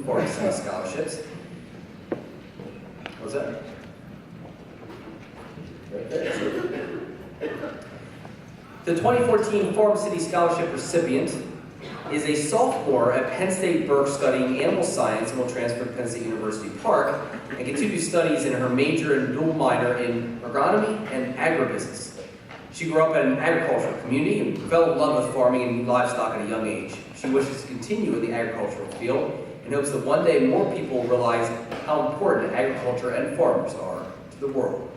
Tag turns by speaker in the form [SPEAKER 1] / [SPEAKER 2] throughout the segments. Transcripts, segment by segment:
[SPEAKER 1] Farm City Scholarships. What's that? Right there. The 2014 Farm City Scholarship recipient is a sophomore at Penn State Berks studying animal science and will transfer to Penn State University Park and continue studies in her major and dual minor in agronomy and agribusiness. She grew up in an agricultural community and fell in love with farming and livestock at a young age. She wishes to continue in the agricultural field and hopes that one day more people will realize how important agriculture and farmers are to the world.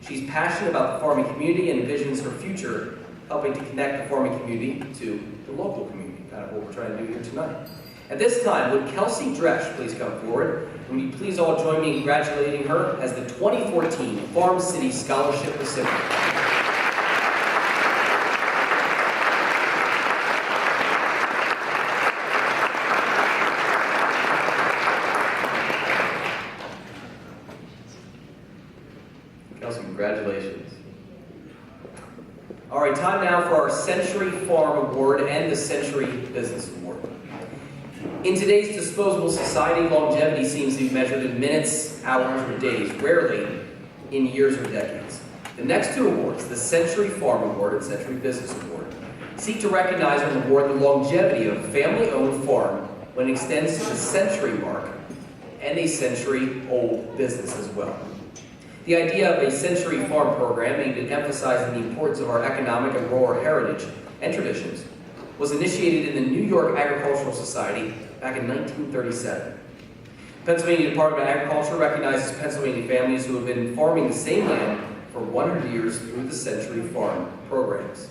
[SPEAKER 1] She's passionate about the farming community and envisions her future helping to connect the farming community to the local community, kind of what we're trying to do here tonight. At this time, would Kelsey Dresch please come forward? And will you please all join me in congratulating her as the 2014 Farm City Scholarship recipient. Kelsey, congratulations. All right, time now for our Century Farm Award and the Century Business Award. In today's disposable society, longevity seems to be measured in minutes, hours, or days, rarely in years or decades. The next two awards, the Century Farm Award and Century Business Award, seek to recognize and reward the longevity of a family-owned farm when it extends to the century mark and a century-old business as well. The idea of a Century Farm program aimed at emphasizing the importance of our economic and rural heritage and traditions was initiated in the New York Agricultural Society back in 1937. Pennsylvania Department of Agriculture recognizes Pennsylvania families who have been farming the same land for 100 years through the Century Farm programs.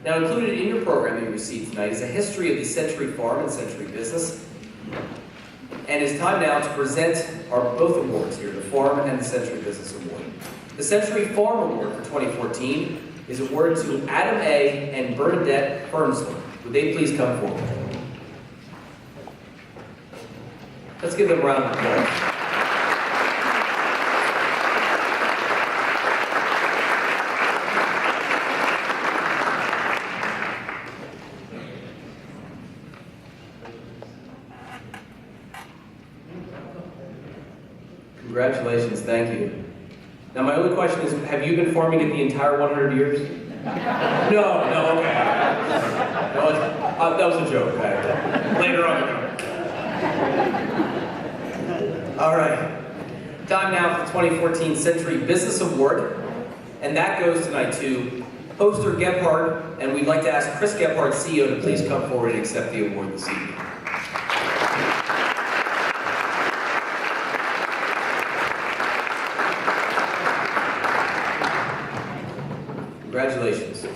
[SPEAKER 1] Now included in your program that you received tonight is a history of the Century Farm and Century Business. And it's time now to present our both awards here, the Farm and the Century Business Award. The Century Farm Award for 2014 is awarded to Adam A. and Bernadette Bernsley. Would they please come forward? Let's give them a round of applause. Congratulations, thank you. Now my only question is, have you been farming it the entire 100 years? No, okay. That was a joke. Okay. Later on. All right. Time now for the 2014 Century Business Award, and that goes tonight to Hoster Gebhardt, and we'd like to ask Chris Gebhardt, CEO, to please come forward and accept the award this evening. Congratulations.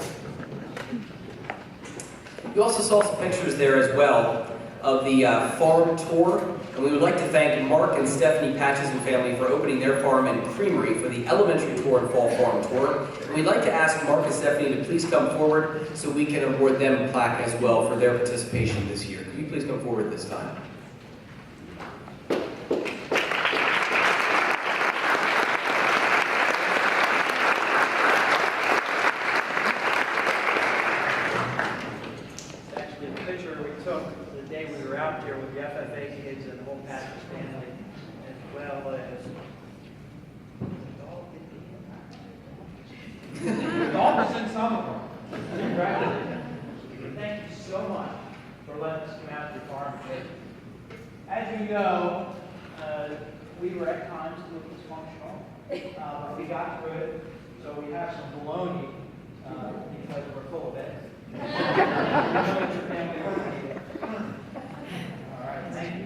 [SPEAKER 1] You also saw some pictures there as well of the farm tour, and we would like to thank Mark and Stephanie Patches and family for opening their farm and creamery for the elementary tour and fall farm tour. And we'd like to ask Mark and Stephanie to please come forward so we can award them a plaque as well for their participation this year. Could you please come forward this time?
[SPEAKER 2] Thank you so much for letting us come out to your farm. As you know, we were at times a little dysfunctional, but we got through it. So we have some bologna because we're full of it. All right, thank you.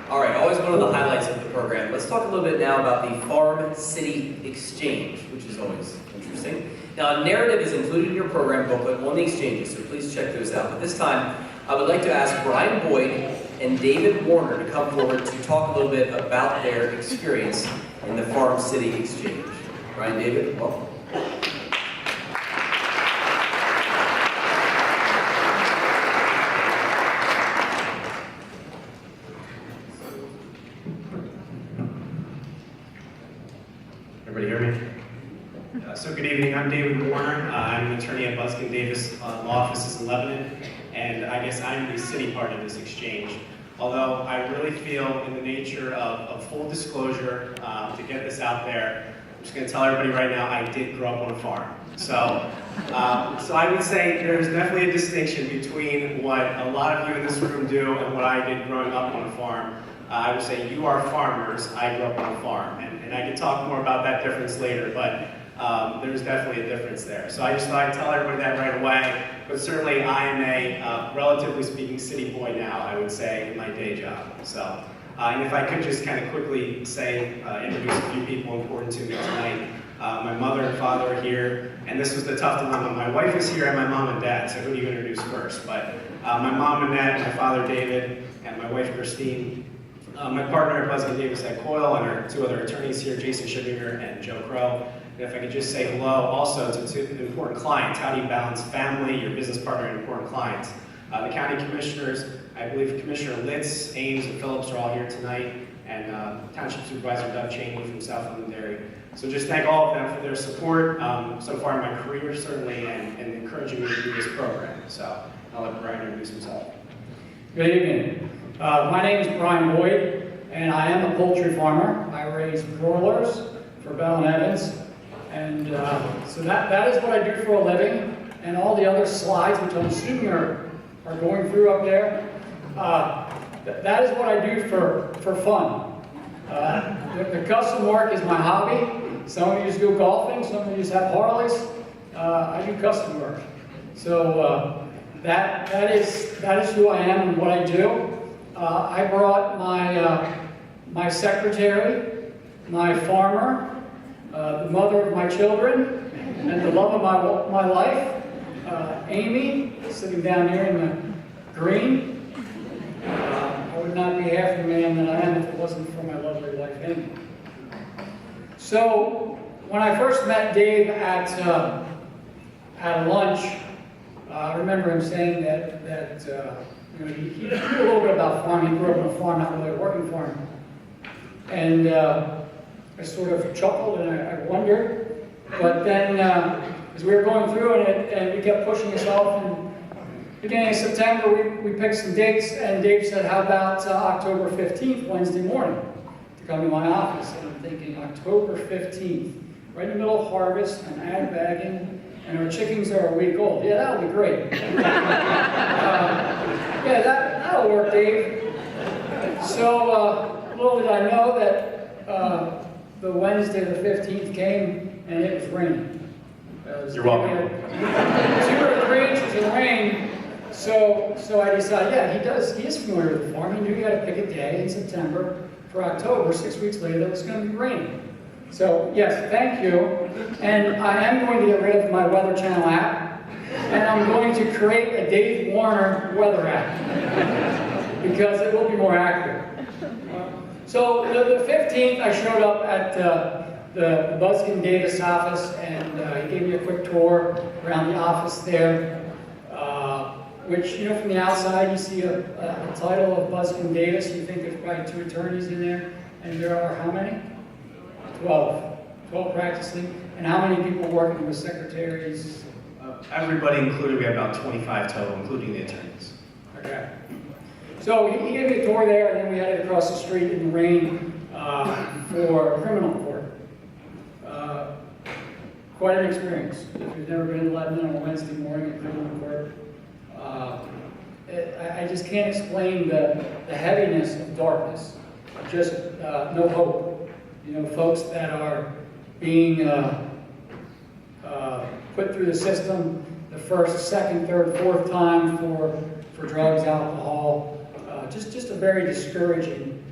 [SPEAKER 1] All right, always one of the highlights of the program. Let's talk a little bit now about the Farm City Exchange, which is always interesting. Now, a narrative is included in your program booklet on the exchanges, so please check those out. But this time, I would like to ask Brian Boyd and David Warner to come forward to talk a little bit about their experience in the Farm City Exchange. Brian, David, welcome.
[SPEAKER 3] Everybody hear me? So good evening, I'm David Warner. I'm an attorney at Buskin Davis Law Offices in Lebanon, and I guess I'm the city part of this exchange. Although I really feel in the nature of full disclosure, to get this out there, I'm just going to tell everybody right now, I did grow up on a farm. So I would say there's definitely a distinction between what a lot of you in this room do and what I did growing up on a farm. I would say you are farmers, I grew up on a farm, and I can talk more about that difference later, but there's definitely a difference there. So I just thought I'd tell everybody that right away, but certainly I am a, relatively speaking, city boy now, I would say, in my day job. So, and if I could just kind of quickly say, introduce a few people important to me tonight. My mother and father are here, and this was the tough dilemma. My wife is here and my mom and dad, so who do you introduce first? But my mom Annette, my father David, and my wife Christine. My partner at Buskin Davis at Coyle, and our two other attorneys here, Jason Schibinger and Joe Crow. And if I could just say hello also to two important clients. How do you balance family, your business partner, and important clients? The county commissioners, I believe Commissioner Litz, Ames, and Phillips are all here tonight, and Township Supervisor Doug Cheney from South London Dairy. So just thank all of them for their support so far in my career, certainly, and encouraging me to do this program. So I'll let Brian introduce himself.
[SPEAKER 4] Good evening. My name is Brian Boyd, and I am a poultry farmer. I raise broilers for Bell and Evans, and so that is what I do for a living. And all the other slides, which I'm assuming are going through up there, that is what I do for fun. The custom work is my hobby. Some of you just go golfing, some of you just have Harleys. I do custom work. So that is who I am and what I do. I brought my secretary, my farmer, the mother of my children, and the love of my life, Amy, sitting down here in the green. I would not be half the man that I am if it wasn't for my lovely wife, Amy. So when I first met Dave at lunch, I remember him saying that you know, he knew a little bit about farming. He grew up on a farm, not really a working farm. And I sort of chuckled and I wondered. But then, as we were going through it and we kept pushing us off, and beginning of September, we picked some dates, and Dave said, how about October 15th, Wednesday morning, to come to my office? And I'm thinking, October 15th, right in the middle of harvest, and ag bagging, and our chickens are a week old. Yeah, that'll be great. Yeah, that'll work, Dave. So little did I know that the Wednesday the 15th came and it was raining.
[SPEAKER 3] You're welcome.
[SPEAKER 4] 2 or 3 inches of rain. So I decided, yeah, he is familiar with the farm. He knew you had to pick a day in September for October. 6 weeks later, it was going to be raining. So yes, thank you. And I am going to get rid of my Weather Channel app, and I'm going to create a Dave Warner weather app because it will be more accurate. So the 15th, I showed up at the Buskin Davis office, and he gave me a quick tour around the office there, which, you know, from the outside, you see a title of Buskin Davis. You think there's probably 2 attorneys in there, and there are how many? 12 practicing. And how many people working with secretaries?
[SPEAKER 3] Everybody included, we have about 25 total, including the attorneys.
[SPEAKER 4] Okay. So he gave me a tour there, and then we headed across the street in the rain for criminal court. Quite an experience. If you've never been to Lebanon on a Wednesday morning at criminal court, I just can't explain the heaviness of darkness. Just no hope. You know, folks that are being put through the system the first, second, third, fourth time for drugs, alcohol. Just a very discouraging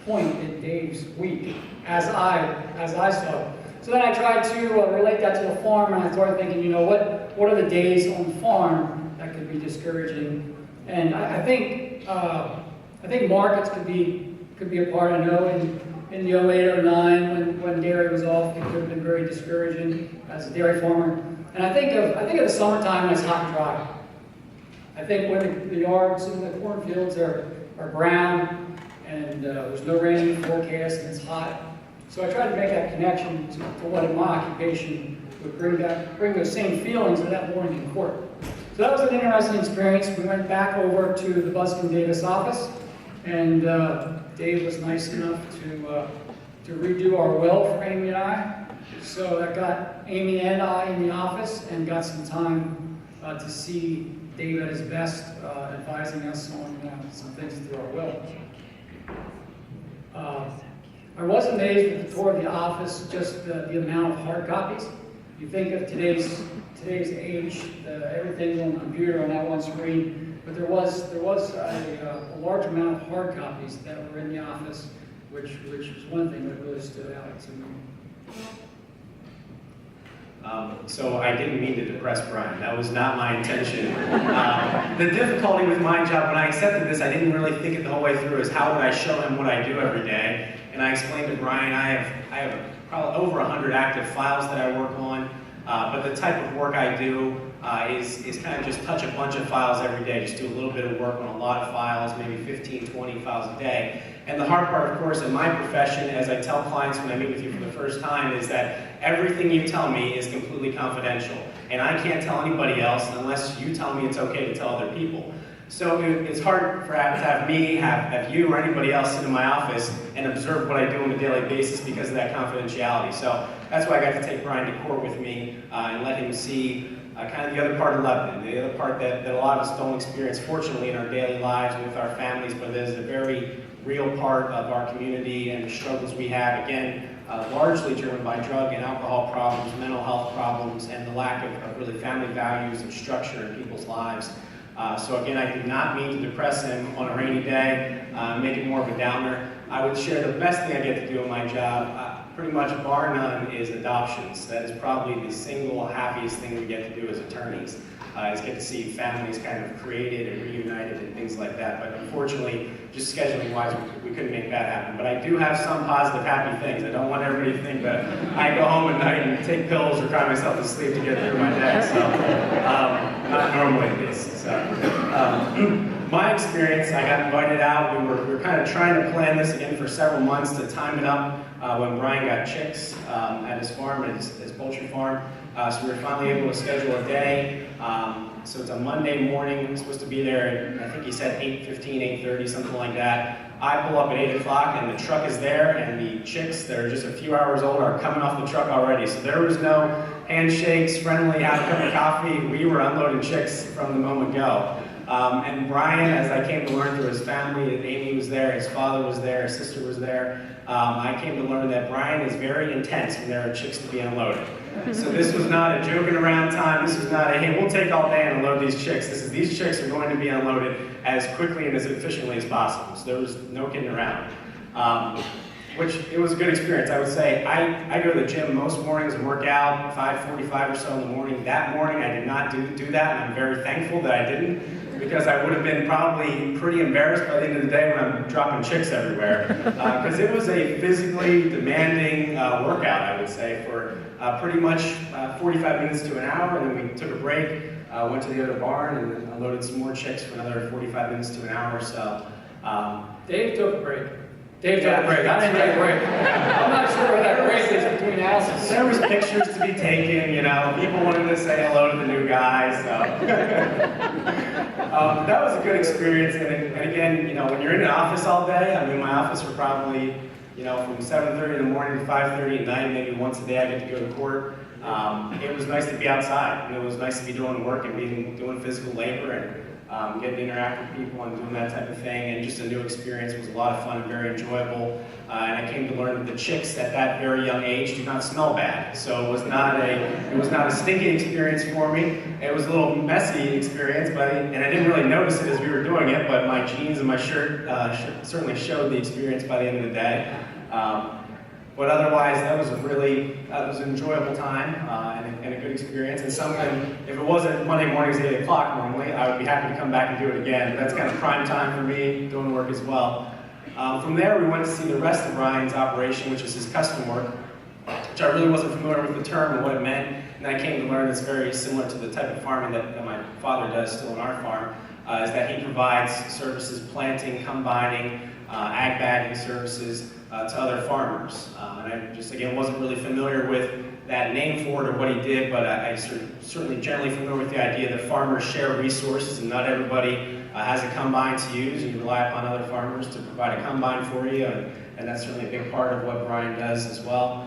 [SPEAKER 4] point in Dave's week, as I saw it. So then I tried to relate that to the farm, and I started thinking, you know, what are the days on the farm that could be discouraging? And I think markets could be a part. I know in the 08, 09, when dairy was off, it could have been very discouraging as a dairy farmer. And I think of the summertime when it's hot and dry. I think when the yards and the cornfields are brown and there's no rain forecast and it's hot. So I tried to make that connection to what in my occupation would bring those same feelings to that morning in court. So that was an interesting experience. We went back over to the Buskin Davis office, and Dave was nice enough to redo our will for Amy and I. So that got Amy and I in the office and got some time to see Dave at his best, advising us on some things through our will. I was amazed with the tour of the office, just the amount of hard copies. You think of today's age, everything's on the computer on that one screen, but there was a large amount of hard copies that were in the office, which was one thing that really stood out to me.
[SPEAKER 3] So I didn't mean to depress Brian. That was not my intention. The difficulty with my job, when I accepted this, I didn't really think it the whole way through, is how would I show him what I do every day. And I explained to Brian, I have probably over 100 active files that I work on, but the type of work I do is kind of just touch a bunch of files every day, just do a little bit of work on a lot of files, maybe 15, 20 files a day. And the hard part, of course, in my profession, as I tell clients when I meet with you for the first time, is that everything you tell me is completely confidential. And I can't tell anybody else unless you tell me it's okay to tell other people. So it's hard to have me, have you, or anybody else sit in my office and observe what I do on a daily basis because of that confidentiality. So that's why I got to take Brian to court with me and let him see kind of the other part of Lebanon, the other part that a lot of us don't experience, fortunately, in our daily lives with our families, but it is a very real part of our community and the struggles we have, again, largely driven by drug and alcohol problems, mental health problems, and the lack of really family values and structure in people's lives. So again, I did not mean to depress him on a rainy day, make it more of a downer. I would share the best thing I get to do in my job, pretty much bar none, is adoptions. That is probably the single happiest thing we get to do as attorneys, is get to see families kind of created and reunited and things like that. But unfortunately, just scheduling wise, we couldn't make that happen. But I do have some positive, happy things. I don't want everybody to think that I go home at night and take pills or cry myself to sleep to get through my day. So, not normally at least. So, my experience, I got invited out. We were kind of trying to plan this again for several months to time it up when Brian got chicks at his farm, at his poultry farm. So we were finally able to schedule a day. So it's a Monday morning. I'm supposed to be there, I think he said 8:15, 8:30, something like that. I pull up at 8 o'clock and the truck is there, and the chicks that are just a few hours old are coming off the truck already. So there was no handshakes, friendly, have a cup of coffee. We were unloading chicks from the moment go. And Brian, as I came to learn through his family, Amy was there, his father was there, his sister was there, I came to learn that Brian is very intense when there are chicks to be unloaded. So this was not a joking around time, this was not a, hey, we'll take all day and unload these chicks. This is, these chicks are going to be unloaded as quickly and as efficiently as possible. So there was no kidding around. Which, it was a good experience. I would say, I go to the gym most mornings and work out 5:45 or so in the morning. That morning I did not do that, and I'm very thankful that I didn't, because I would have been probably pretty embarrassed by the end of the day when I'm dropping chicks everywhere. Because it was a physically demanding workout, I would say, for pretty much 45 minutes to an hour, and then we took a break, went to the other barn, and then unloaded some more chicks for another 45 minutes to an hour or so.
[SPEAKER 4] Dave took a break. Dave took a break. I didn't take a break. I'm not sure where that break is between houses.
[SPEAKER 3] There was pictures to be taken, you know. People wanted to say hello to the new guy, so. That was a good experience, and again, you know, when you're in an office all day, I mean, my office were probably, you know, from 7:30 in the morning to 5:30 at night, maybe once a day I get to go to court. It was nice to be outside, and it was nice to be doing work and doing physical labor and getting to interact with people and doing that type of thing, and just a new experience. It was a lot of fun and very enjoyable. And I came to learn that the chicks at that very young age do not smell bad. So it was not a stinky experience for me. It was a little messy experience, and I didn't really notice it as we were doing it, but my jeans and my shirt certainly showed the experience by the end of the day. But otherwise, that was an enjoyable time and a good experience. And something, if it wasn't Monday mornings at 8 o'clock normally, I would be happy to come back and do it again. But that's kind of prime time for me, doing work as well. From there, we went to see the rest of Brian's operation, which is his custom work, which I really wasn't familiar with the term and what it meant. And I came to learn it's very similar to the type of farming that my father does still on our farm, is that he provides services, planting, combining, ag bagging services to other farmers. And I just, again, wasn't really familiar with that name for it or what he did, but I certainly generally familiar with the idea that farmers share resources and not everybody has a combine to use, and you rely upon other farmers to provide a combine for you, and that's certainly a big part of what Brian does as well.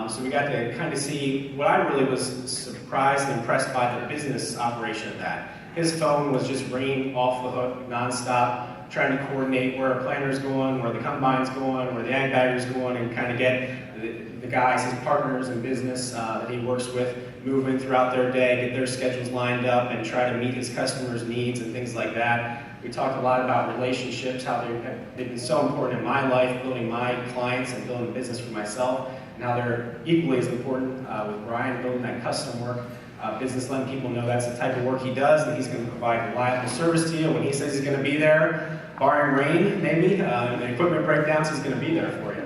[SPEAKER 3] So we got to kind of see what I really was surprised and impressed by the business operation of that. His phone was just ringing off the hook nonstop, trying to coordinate where a planter's going, where the combine's going, where the ag bagger's going, and kind of get the guys, his partners in business that he works with, moving throughout their day, get their schedules lined up, and try to meet his customers' needs and things like that. We talked a lot about relationships, how they've been so important in my life, building my clients and building business for myself, and how they're equally as important with Brian, building that custom work business, letting people know that's the type of work he does, and he's going to provide reliable service to you when he says he's going to be there, barring rain, maybe, and the equipment breakdowns, he's going to be there for you.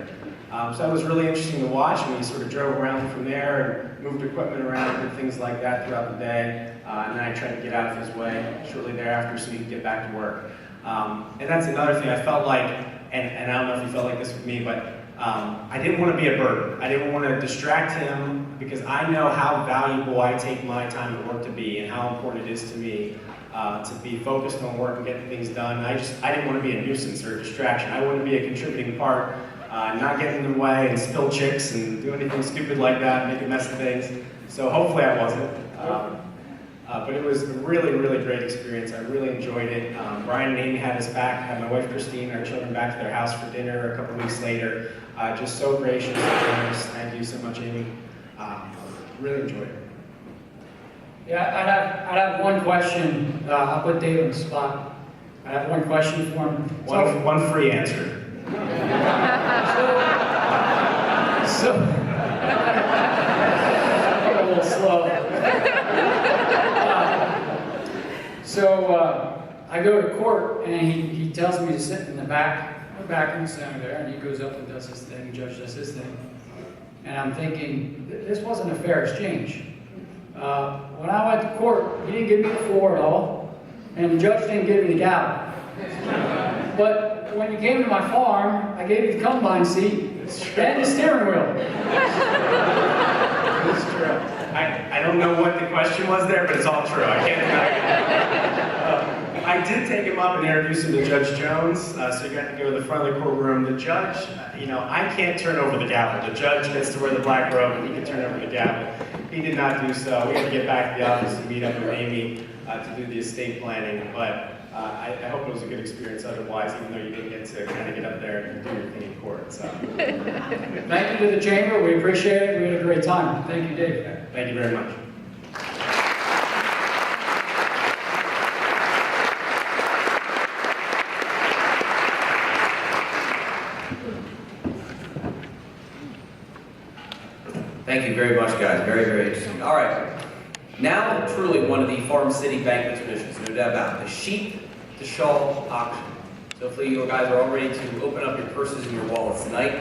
[SPEAKER 3] So that was really interesting to watch, and we sort of drove around from there and moved equipment around and did things like that throughout the day. And then I tried to get out of his way shortly thereafter so he could get back to work. And that's another thing I felt like, and I don't know if you felt like this with me, but I didn't want to be a burden. I didn't want to distract him because I know how valuable I take my time at work to be and how important it is to me to be focused on work and getting things done. I didn't want to be a nuisance or a distraction. I wanted to be a contributing part, not get in the way and spill chicks and do anything stupid like that, make a mess of things. So hopefully I wasn't. But it was a really, really great experience. I really enjoyed it. Brian and Amy had us back, had my wife Christine and our children back to their house for dinner a couple weeks later. Just so gracious and generous. Thank you so much, Amy. Really enjoyed it.
[SPEAKER 4] Yeah, I'd have one question. I'll put Dave on the spot. I have one question for him.
[SPEAKER 3] One free answer.
[SPEAKER 4] So I'm a little slow. I go to court, and he tells me to sit in the back in the center there, and he goes up and does his thing, the judge does his thing. And I'm thinking, this wasn't a fair exchange. When I went to court, he didn't give me the floor at all, and the judge didn't give me the gavel. But when you came to my farm, I gave you the combine seat and the steering wheel.
[SPEAKER 3] It's true. I don't know what the question was there, but it's all true. I can't deny it. I did take him up and introduce him to Judge Jones, so you got to go to the front of the courtroom. The judge, I can't turn over the gavel. The judge gets to wear the black robe, and he can turn over the gavel. He did not do so. We had to get back to the office and meet up with Amy to do the estate planning, but I hope it was a good experience otherwise, even though you didn't get to kind of get up there and do your thing in court. So.
[SPEAKER 4] Thank you to the chamber. We appreciate it. We had a great time. Thank you, Dave.
[SPEAKER 3] Thank you very much.
[SPEAKER 1] Thank you very much, guys. Very, very interesting. All right. Now, truly one of the Farm City Banquet traditions, no doubt about it, the sheep to shawl auction. So hopefully you guys are all ready to open up your purses and your wallets tonight.